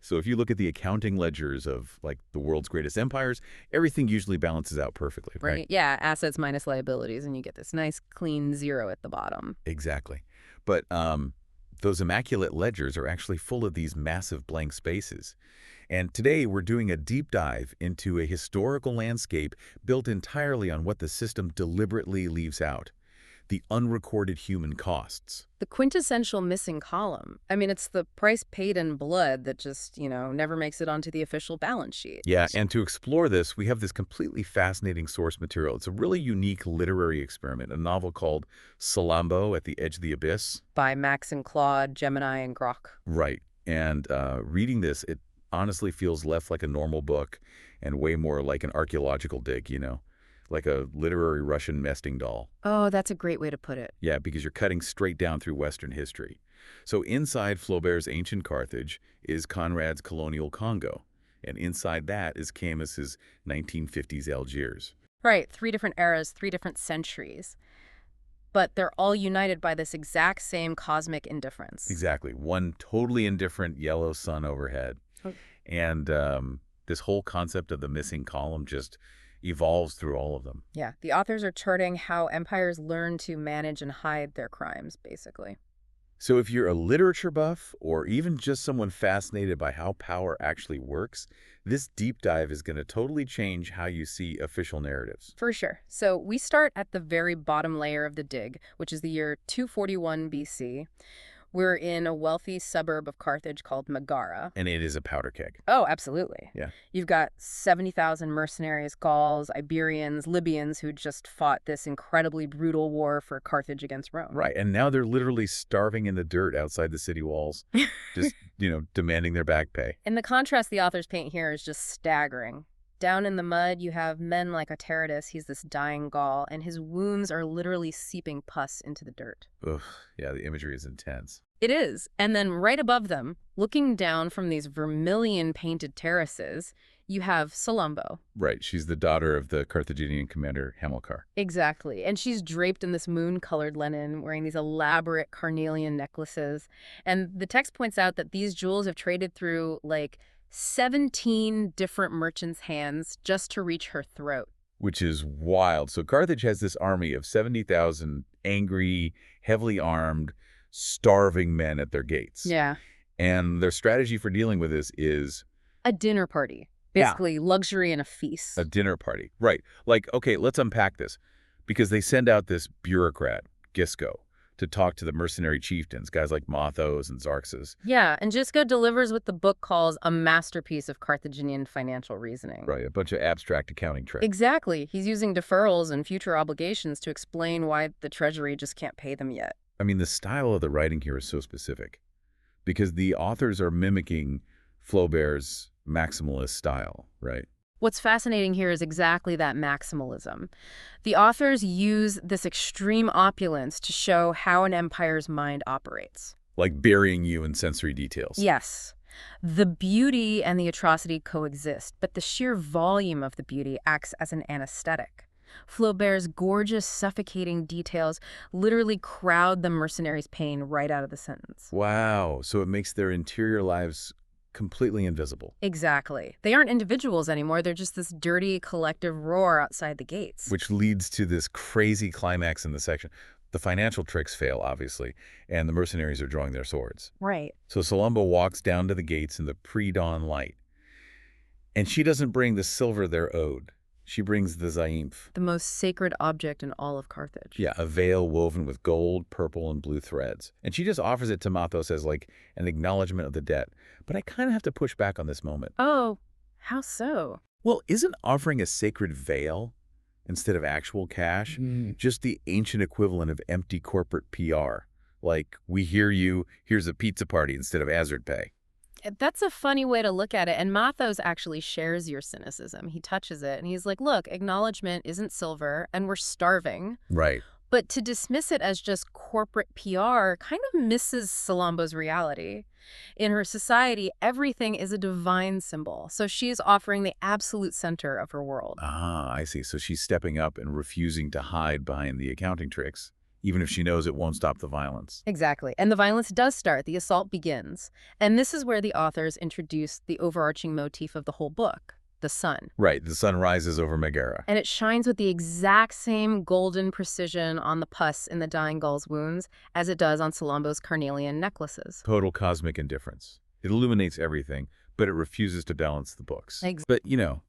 So if you look at the accounting ledgers of, like, the world's greatest empires, everything usually balances out perfectly, right? Yeah, assets minus liabilities, and you get this nice clean zero at the bottom. Exactly. But those immaculate ledgers are actually full of these massive blank spaces. And today we're doing a deep dive into a historical landscape built entirely on what the system deliberately leaves out: the unrecorded human costs. The quintessential missing column. I mean, it's the price paid in blood that just, never makes it onto the official balance sheet. Yeah, and to explore this, we have this completely fascinating source material. It's a really unique literary experiment, a novel called Salammbô at the Edge of the Abyss. By Max and Claude, Gemini, and Grok. Right. And reading this, it honestly feels less like a normal book and way more like an archaeological dig, like a literary Russian nesting doll. Oh, that's a great way to put it. Yeah, because you're cutting straight down through Western history. So inside Flaubert's ancient Carthage is Conrad's colonial Congo, and inside that is Camus's 1950s Algiers. Right, 3 different eras, 3 different centuries. But they're all united by this exact same cosmic indifference. Exactly. One totally indifferent yellow sun overhead. Oh. And this whole concept of the missing column just evolves through all of them. Yeah, the authors are charting how empires learn to manage and hide their crimes, basically. So if you're a literature buff or even just someone fascinated by how power actually works, this deep dive is going to totally change how you see official narratives. For sure. So we start at the very bottom layer of the dig, which is the year 241 BC. We're in a wealthy suburb of Carthage called Megara. And it is a powder keg. Oh, absolutely. Yeah. You've got 70,000 mercenaries, Gauls, Iberians, Libyans who just fought this incredibly brutal war for Carthage against Rome. Right. And now they're literally starving in the dirt outside the city walls, just, demanding their back pay. And the contrast the authors paint here is just staggering. Down in the mud, you have men like Oteritus. He's this dying Gaul, and his wounds are literally seeping pus into the dirt. Ugh, yeah, the imagery is intense. It is. And then right above them, looking down from these vermilion-painted terraces, you have Salammbô. Right. She's the daughter of the Carthaginian commander Hamilcar. Exactly. And she's draped in this moon-colored linen, wearing these elaborate carnelian necklaces. And the text points out that these jewels have traded through, 17 different merchants' hands just to reach her throat. Which is wild. So Carthage has this army of 70,000 angry, heavily armed, starving men at their gates. Yeah. And their strategy for dealing with this is a dinner party. Basically, luxury and a feast. A dinner party. Right. Okay, let's unpack this. Because they send out this bureaucrat, Gisco, to talk to the mercenary chieftains, guys like Mathos and Xarxes. Yeah, and Gisco delivers what the book calls a masterpiece of Carthaginian financial reasoning. Right, a bunch of abstract accounting tricks. Exactly. He's using deferrals and future obligations to explain why the treasury just can't pay them yet. I mean, the style of the writing here is so specific because the authors are mimicking Flaubert's maximalist style, right? What's fascinating here is exactly that maximalism. The authors use this extreme opulence to show how an empire's mind operates. Like burying you in sensory details. Yes. The beauty and the atrocity coexist, but the sheer volume of the beauty acts as an anesthetic. Flaubert's gorgeous, suffocating details literally crowd the mercenaries' pain right out of the sentence. Wow. So it makes their interior lives completely invisible. Exactly. They aren't individuals anymore. They're just this dirty collective roar outside the gates. Which leads to this crazy climax in the section. The financial tricks fail, obviously, and the mercenaries are drawing their swords. Right. So Salammbô walks down to the gates in the pre-dawn light. And she doesn't bring the silver they're owed. She brings the zaïmph. The most sacred object in all of Carthage. Yeah, a veil woven with gold, purple, and blue threads. And she just offers it to Mathos as an acknowledgement of the debt. But I kind of have to push back on this moment. Oh, how so? Well, isn't offering a sacred veil instead of actual cash just the ancient equivalent of empty corporate PR? Like, we hear you, here's a pizza party instead of hazard pay. That's a funny way to look at it, and Mathos actually shares your cynicism. He touches it, and he's like, look, acknowledgement isn't silver, and we're starving. Right. But to dismiss it as just corporate PR kind of misses Salammbô's reality. In her society, everything is a divine symbol, so she is offering the absolute center of her world. Ah, I see. So she's stepping up and refusing to hide behind the accounting tricks. even if she knows it won't stop the violence. Exactly. And the violence does start. The assault begins. And this is where the authors introduce the overarching motif of the whole book, the sun. Right, the sun rises over Megara. And it shines with the exact same golden precision on the pus in the dying gull's wounds as it does on Salammbô's carnelian necklaces. Total cosmic indifference. It illuminates everything, but it refuses to balance the books. But,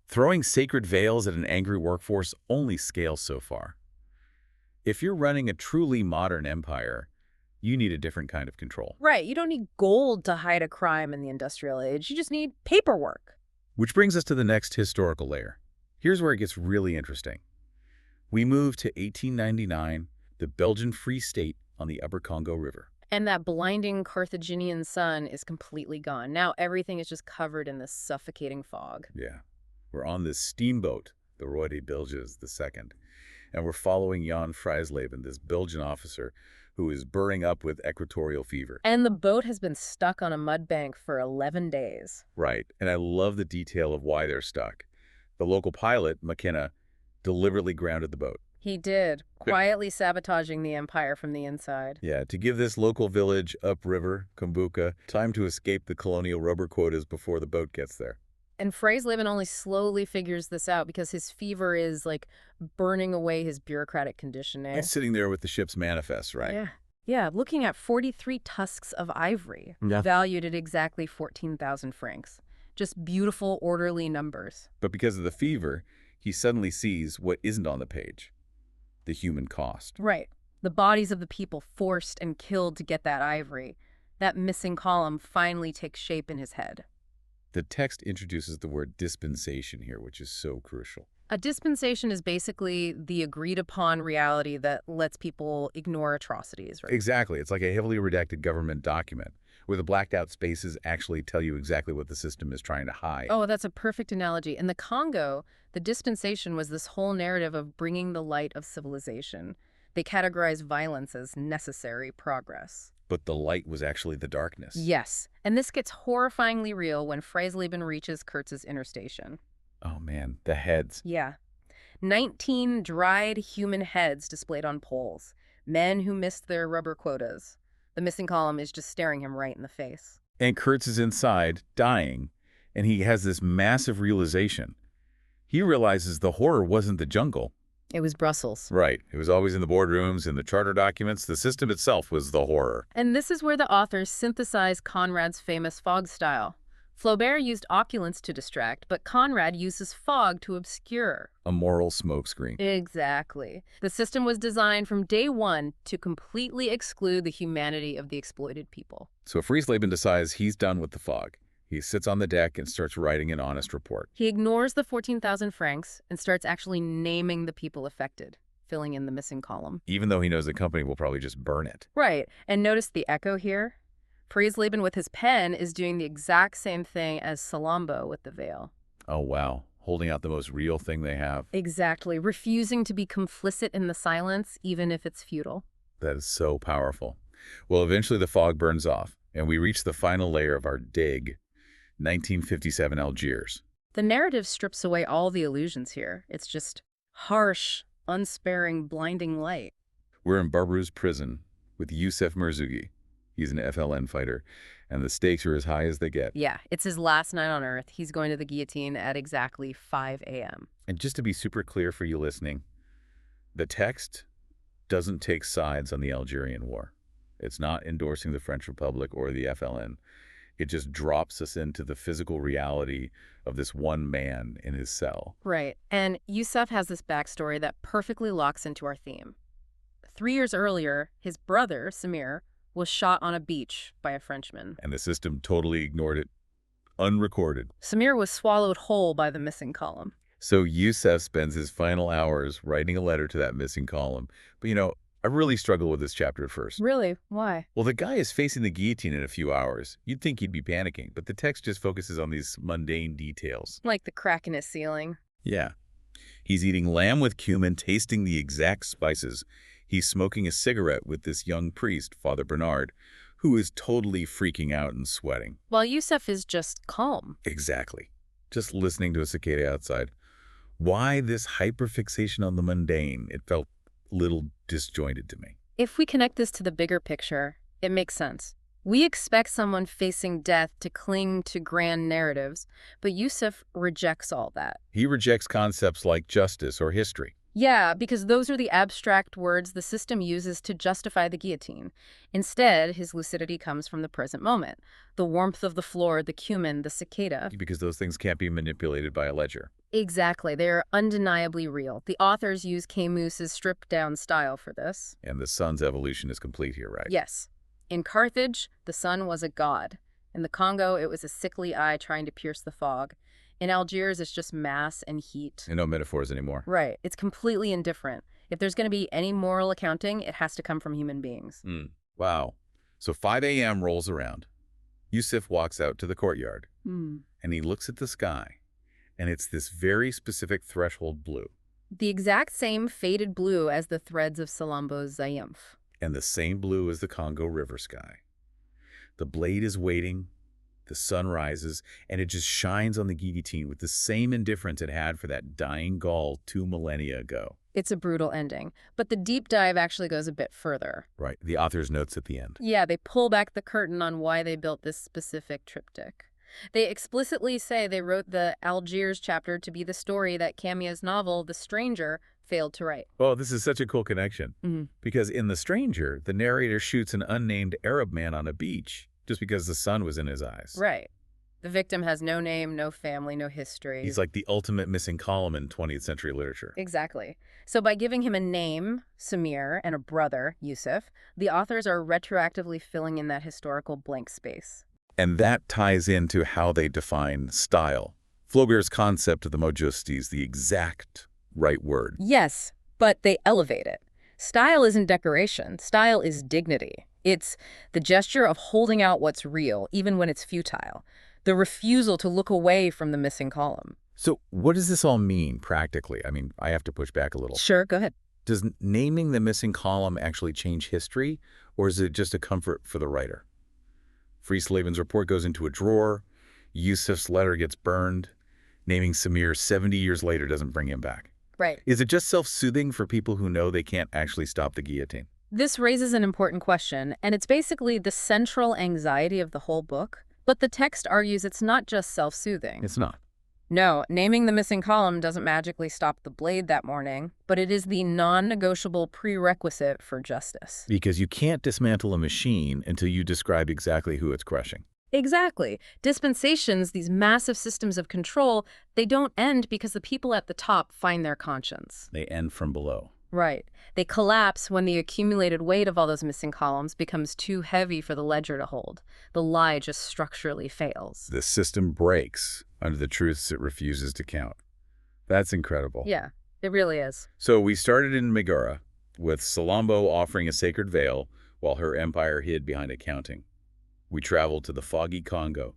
throwing sacred veils at an angry workforce only scales so far. If you're running a truly modern empire, you need a different kind of control. Right. You don't need gold to hide a crime in the industrial age. You just need paperwork. Which brings us to the next historical layer. Here's where it gets really interesting. We move to 1899, the Belgian Free State on the upper Congo River. And that blinding Carthaginian sun is completely gone. Now everything is just covered in this suffocating fog. Yeah. We're on this steamboat, the Roi des Belges II, and we're following Jan Frijsleben, this Belgian officer who is burning up with equatorial fever. And the boat has been stuck on a mud bank for 11 days. Right, and I love the detail of why they're stuck. The local pilot, McKenna, deliberately grounded the boat. He did, quietly sabotaging the empire from the inside. Yeah, to give this local village upriver, Kumbuka, time to escape the colonial rubber quotas before the boat gets there. And Frijsleben only slowly figures this out because his fever is, burning away his bureaucratic conditioning. He's sitting there with the ship's manifest, right? Yeah. Yeah, looking at 43 tusks of ivory, valued at exactly 14,000 francs. Just beautiful, orderly numbers. But because of the fever, he suddenly sees what isn't on the page. The human cost. Right. The bodies of the people forced and killed to get that ivory. That missing column finally takes shape in his head. The text introduces the word dispensation here, which is so crucial. A dispensation is basically the agreed-upon reality that lets people ignore atrocities, right? Exactly. It's like a heavily redacted government document, where the blacked-out spaces actually tell you exactly what the system is trying to hide. Oh, that's a perfect analogy. In the Congo, the dispensation was this whole narrative of bringing the light of civilization. They categorized violence as necessary progress. But the light was actually the darkness. Yes, and this gets horrifyingly real when Frijsleben reaches Kurtz's inner station. Oh man, the heads. Yeah. 19 dried human heads displayed on poles. Men who missed their rubber quotas. The missing column is just staring him right in the face. And Kurtz is inside, dying, and he has this massive realization. He realizes the horror wasn't the jungle. It was Brussels. Right. It was always in the boardrooms, in the charter documents. The system itself was the horror. And this is where the authors synthesize Conrad's famous fog style. Flaubert used opulence to distract, but Conrad uses fog to obscure. A moral smokescreen. Exactly. The system was designed from day one to completely exclude the humanity of the exploited people. So Frijsleben decides he's done with the fog. He sits on the deck and starts writing an honest report. He ignores the 14,000 francs and starts actually naming the people affected, filling in the missing column. Even though he knows the company will probably just burn it. Right. And notice the echo here? Frijsleben with his pen is doing the exact same thing as Salammbô with the veil. Oh, wow. Holding out the most real thing they have. Exactly. Refusing to be complicit in the silence, even if it's futile. That is so powerful. Well, eventually the fog burns off, and we reach the final layer of our dig. 1957 Algiers. The narrative strips away all the illusions here. It's just harsh, unsparing, blinding light. We're in Barbaroux's prison with Youssef Merzoughi. He's an FLN fighter, and the stakes are as high as they get. Yeah, it's his last night on Earth. He's going to the guillotine at exactly 5 a.m. And just to be super clear for you listening, the text doesn't take sides on the Algerian War. It's not endorsing the French Republic or the FLN. It just drops us into the physical reality of this one man in his cell. Right. And Youssef has this backstory that perfectly locks into our theme. 3 years earlier, his brother, Samir, was shot on a beach by a Frenchman. And the system totally ignored it, unrecorded. Samir was swallowed whole by the missing column. So Youssef spends his final hours writing a letter to that missing column. But I really struggle with this chapter at first. Really? Why? Well, the guy is facing the guillotine in a few hours. You'd think he'd be panicking, but the text just focuses on these mundane details. Like the crack in his ceiling. Yeah. He's eating lamb with cumin, tasting the exact spices. He's smoking a cigarette with this young priest, Father Bernard, who is totally freaking out and sweating. While Youssef is just calm. Exactly. Just listening to a cicada outside. Why this hyperfixation on the mundane? It felt little disjointed to me. If we connect this to the bigger picture, it makes sense. We expect someone facing death to cling to grand narratives, but Yusuf rejects all that. He rejects concepts like justice or history. Yeah, because those are the abstract words the system uses to justify the guillotine. Instead, his lucidity comes from the present moment. The warmth of the floor, the cumin, the cicada. Because those things can't be manipulated by a ledger. Exactly. They are undeniably real. The authors use Camus's stripped-down style for this. And the sun's evolution is complete here, right? Yes. In Carthage, the sun was a god. In the Congo, it was a sickly eye trying to pierce the fog. In Algiers, it's just mass and heat. And no metaphors anymore. Right. It's completely indifferent. If there's going to be any moral accounting, it has to come from human beings. Wow. So 5 a.m. rolls around. Yusuf walks out to the courtyard. And he looks at the sky. And it's this very specific threshold blue. The exact same faded blue as the threads of Salammbô's Zayumph. And the same blue as the Congo River sky. The blade is waiting, the sun rises, and it just shines on the guillotine with the same indifference it had for that dying Gaul 2 millennia ago. It's a brutal ending, but the deep dive actually goes a bit further. Right, the author's notes at the end. Yeah, they pull back the curtain on why they built this specific triptych. They explicitly say they wrote the Algiers chapter to be the story that Camus' novel, The Stranger, failed to write. Oh, this is such a cool connection. Because in The Stranger, the narrator shoots an unnamed Arab man on a beach just because the sun was in his eyes. Right. The victim has no name, no family, no history. He's like the ultimate missing column in 20th century literature. Exactly. So by giving him a name, Samir, and a brother, Yusuf, the authors are retroactively filling in that historical blank space. And that ties into how they define style. Flaubert's concept of the mot juste is the exact right word. Yes, but they elevate it. Style isn't decoration. Style is dignity. It's the gesture of holding out what's real, even when it's futile. The refusal to look away from the missing column. So what does this all mean practically? I mean, I have to push back a little. Sure, go ahead. Does naming the missing column actually change history, or is it just a comfort for the writer? Frieslaven's report goes into a drawer. Yusuf's letter gets burned. Naming Samir 70 years later doesn't bring him back. Right. Is it just self-soothing for people who know they can't actually stop the guillotine? This raises an important question, and it's basically the central anxiety of the whole book. But the text argues it's not just self-soothing. It's not. No, naming the missing column doesn't magically stop the blade that morning, but it is the non-negotiable prerequisite for justice. Because you can't dismantle a machine until you describe exactly who it's crushing. Exactly. Dispensations, these massive systems of control, they don't end because the people at the top find their conscience. They end from below. Right. They collapse when the accumulated weight of all those missing columns becomes too heavy for the ledger to hold. The lie just structurally fails. The system breaks under the truths it refuses to count. That's incredible. Yeah, it really is. So we started in Megara, with Salammbô offering a sacred veil while her empire hid behind accounting. We traveled to the foggy Congo,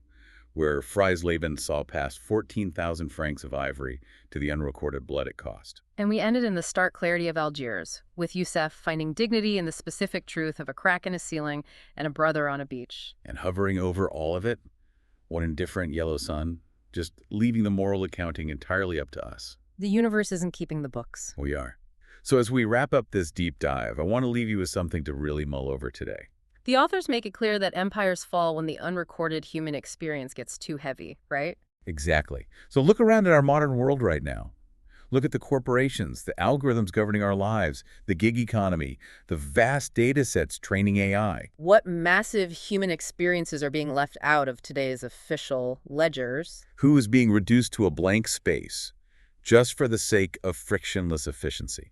where Frieslaven saw past 14,000 francs of ivory to the unrecorded blood it cost. And we ended in the stark clarity of Algiers, with Yusuf finding dignity in the specific truth of a crack in a ceiling and a brother on a beach. And hovering over all of it, one indifferent yellow sun, just leaving the moral accounting entirely up to us. The universe isn't keeping the books. We are. So as we wrap up this deep dive, I want to leave you with something to really mull over today. The authors make it clear that empires fall when the unrecorded human experience gets too heavy, right? Exactly. So look around at our modern world right now. Look at the corporations, the algorithms governing our lives, the gig economy, the vast data sets training AI. What massive human experiences are being left out of today's official ledgers? Who is being reduced to a blank space just for the sake of frictionless efficiency?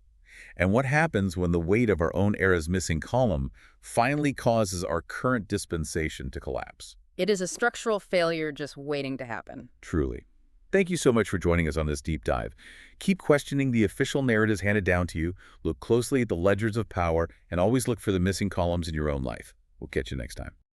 And what happens when the weight of our own era's missing column finally causes our current dispensation to collapse? It is a structural failure just waiting to happen. Truly. Thank you so much for joining us on this deep dive. Keep questioning the official narratives handed down to you, look closely at the ledgers of power, and always look for the missing columns in your own life. We'll catch you next time.